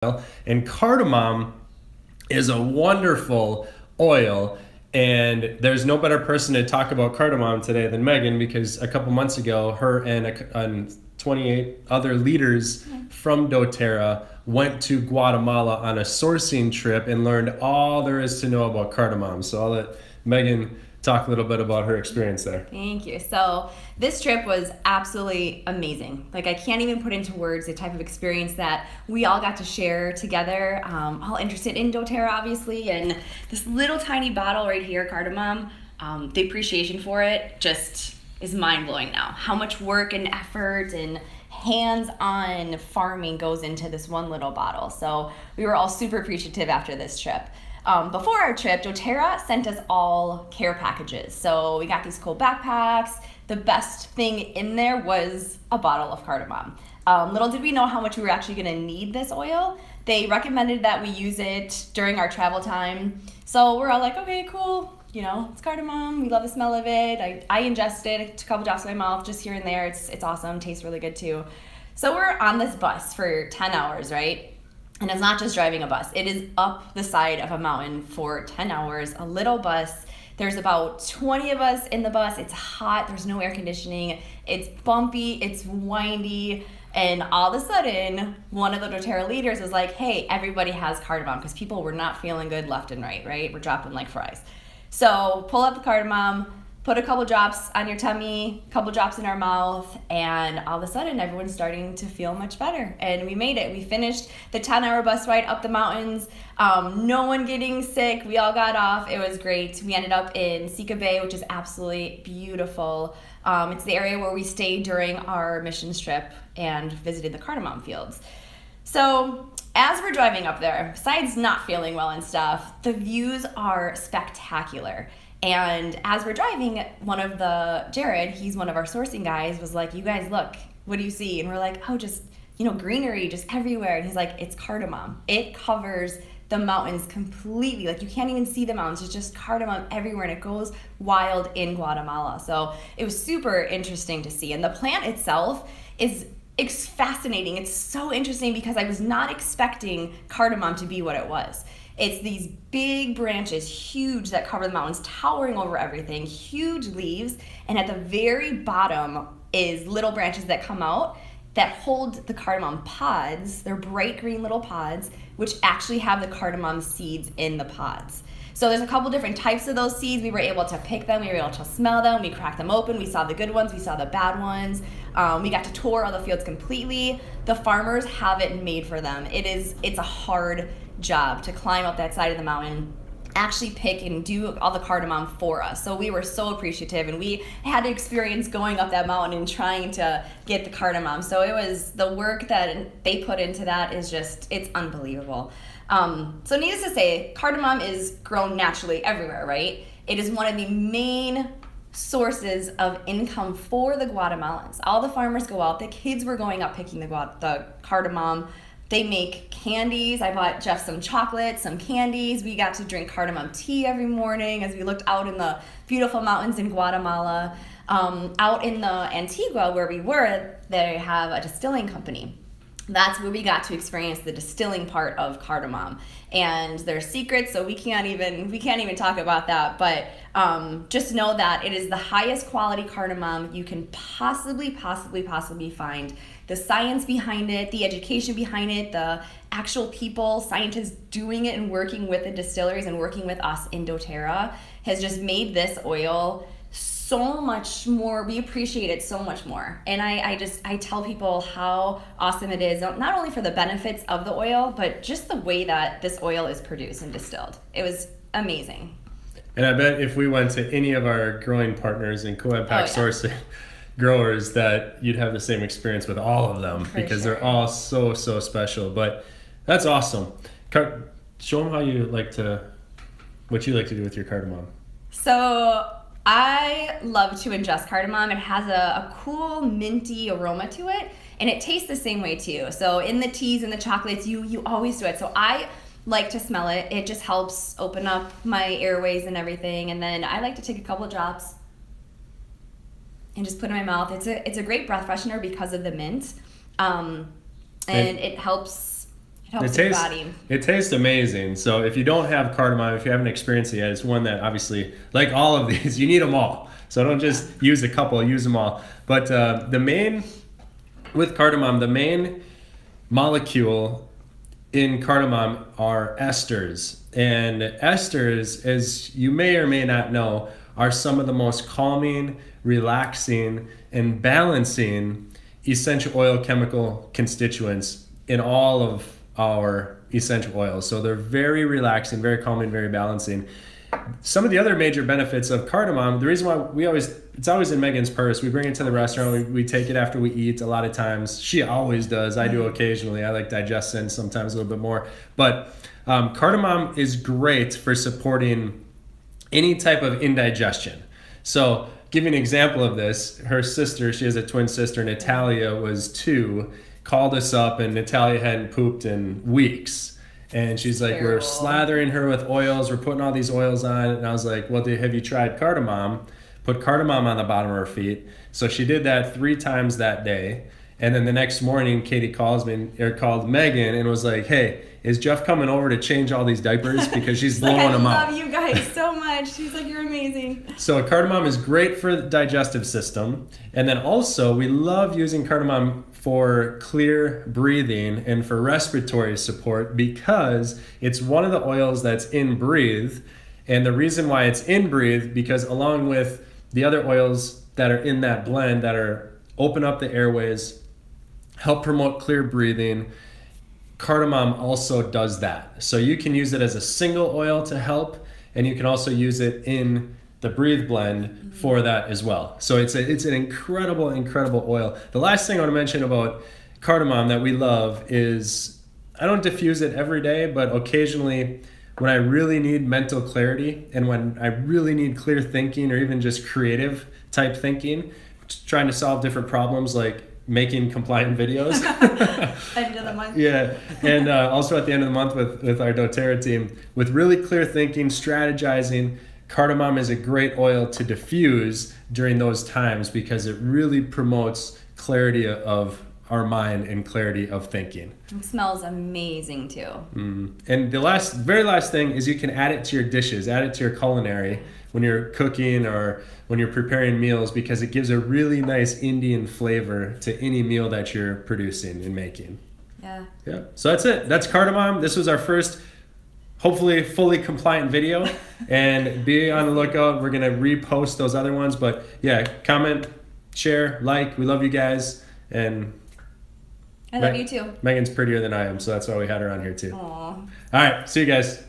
And cardamom is a wonderful oil. And there's no better person to talk about cardamom today than Megan, because a couple months ago, her and 28 other leaders from doTERRA went to Guatemala on a sourcing trip and learned all there is to know about cardamom. So I'll let Megan talk a little bit about her experience there. Thank you. So this trip was absolutely amazing. Like, I can't even put into words the type of experience that we all got to share together, all interested in doTERRA, obviously, and this little tiny bottle right here, cardamom, the appreciation for it just is mind-blowing now. How much work and effort and hands-on farming goes into this one little bottle. So we were all super appreciative after this trip. Before our trip, doTERRA sent us all care packages. So we got these cool backpacks. The best thing in there was a bottle of cardamom. Little did we know how much we were actually going to need this oil. They recommended that we use it during our travel time. So we're all like, okay, cool. You know, it's cardamom. We love the smell of it. I ingest it. I took a couple drops in my mouth just here and there. It's awesome. Tastes really good too. So we're on this bus for 10 hours, right? And it's not just driving a bus. It is up the side of a mountain for 10 hours, a little bus. There's about 20 of us in the bus. It's hot. There's no air conditioning. It's bumpy. It's windy. And all of a sudden, one of the doTERRA leaders was like, hey, everybody has cardamom, because people were not feeling good left and right, right? We're dropping like fries. So pull up the cardamom, put a couple drops on your tummy, a couple drops in our mouth, and all of a sudden everyone's starting to feel much better. And we made it. We finished the 10-hour bus ride up the mountains. No one getting sick. We all got off. It was great. We ended up in Sika Bay, which is absolutely beautiful. It's the area where we stayed during our missions trip and visited the cardamom fields. So as we're driving up there, besides not feeling well and stuff, the views are spectacular. And as we're driving, Jared, he's one of our sourcing guys, was like, you guys, look, what do you see? And we're like, oh, just, greenery just everywhere. And he's like, it's cardamom. It covers the mountains completely. Like, you can't even see the mountains. It's just cardamom everywhere, and it goes wild in Guatemala. So it was super interesting to see. And the plant itself is fascinating. It's so interesting because I was not expecting cardamom to be what it was. It's these big branches, huge, that cover the mountains, towering over everything, huge leaves, and at the very bottom is little branches that come out that hold the cardamom pods. They're bright green little pods, which actually have the cardamom seeds in the pods. So there's a couple different types of those seeds. We were able to pick them. We were able to smell them. We cracked them open. We saw the good ones. We saw the bad ones. We got to tour all the fields completely. The farmers have it made for them. It's a hard job to climb up that side of the mountain, actually pick and do all the cardamom for us. So we were so appreciative, and we had to experience going up that mountain and trying to get the cardamom. So it was, the work that they put into that is just, it's unbelievable. So needless to say, cardamom is grown naturally everywhere, right? It is one of the main sources of income for the Guatemalans. All the farmers go out. The kids were going out picking the cardamom. They make candies. I bought Jeff some chocolate, some candies. We got to drink cardamom tea every morning as we looked out in the beautiful mountains in Guatemala. Out in the Antigua where we were, they have a distilling company. That's where we got to experience the distilling part of cardamom. And there's secrets, so we can't even talk about that. But just know that it is the highest quality cardamom you can possibly find. The science behind it, the education behind it, the actual people, scientists doing it and working with the distilleries and working with us in doTERRA has just made this oil so much more. We appreciate it so much more. And I tell people how awesome it is, not only for the benefits of the oil, but just the way that this oil is produced and distilled. It was amazing. And I bet if we went to any of our growing partners in co-impact sourcing growers, that you'd have the same experience with all of them, because they're all so special. But that's awesome. Show them what you like to do with your cardamom. So I love to ingest cardamom. It has a cool minty aroma to it, and it tastes the same way too. So in the teas and the chocolates, you always do it. So I like to smell it. It just helps open up my airways and everything. And then I like to take a couple of drops and just put it in my mouth. It's a great breath freshener because of the mint, and it helps It helps your body. It tastes amazing. So if you don't have cardamom, if you haven't experienced it yet, it's one that obviously, like all of these, you need them all. So don't just use a couple, use them all. But with cardamom, the main molecule in cardamom are esters. And esters, as you may or may not know, are some of the most calming, relaxing, and balancing essential oil chemical constituents in all of our essential oils. So they're very relaxing, very calming, very balancing. Some of the other major benefits of cardamom, the reason why it's always in Megan's purse. We bring it to the restaurant, we take it after we eat a lot of times. She always does. I do occasionally. I like digestion sometimes a little bit more. But cardamom is great for supporting any type of indigestion. So give you an example of this. Her sister, she has a twin sister, Natalia was 2, called us up, and Natalia hadn't pooped in weeks. And she's like, we're slathering her with oils. We're putting all these oils on. And I was like, well, have you tried cardamom? Put cardamom on the bottom of her feet. So she did that 3 times that day. And then the next morning, Katie called Megan and was like, hey, is Jeff coming over to change all these diapers? Because she's blowing them up. I love you guys so much. She's like, you're amazing. So cardamom is great for the digestive system. And then also, we love using cardamom for clear breathing and for respiratory support because it's one of the oils that's in Breathe. And the reason why it's in Breathe, because along with the other oils that are in that blend that are open up the airways, help promote clear breathing, cardamom also does that. So you can use it as a single oil to help, and you can also use it in the Breathe blend for that as well. So it's an incredible oil. The last thing I want to mention about cardamom that we love is I don't diffuse it every day, but occasionally when I really need mental clarity and when I really need clear thinking or even just creative type thinking, trying to solve different problems like making compliant videos. End of the month. Yeah, and also at the end of the month with our doTERRA team, with really clear thinking, strategizing, cardamom is a great oil to diffuse during those times because it really promotes clarity of our mind and clarity of thinking. It smells amazing too. And the very last thing is you can add it to your dishes, add it to your culinary when you're cooking or when you're preparing meals because it gives a really nice Indian flavor to any meal that you're producing and making. Yeah. So that's it. That's cardamom. This was our first hopefully fully compliant video, and be on the lookout. We're going to repost those other ones, but yeah, comment, share, like. We love you guys, and I love you too. Megan's prettier than I am, so that's why we had her on here too. Aww. All right, see you guys.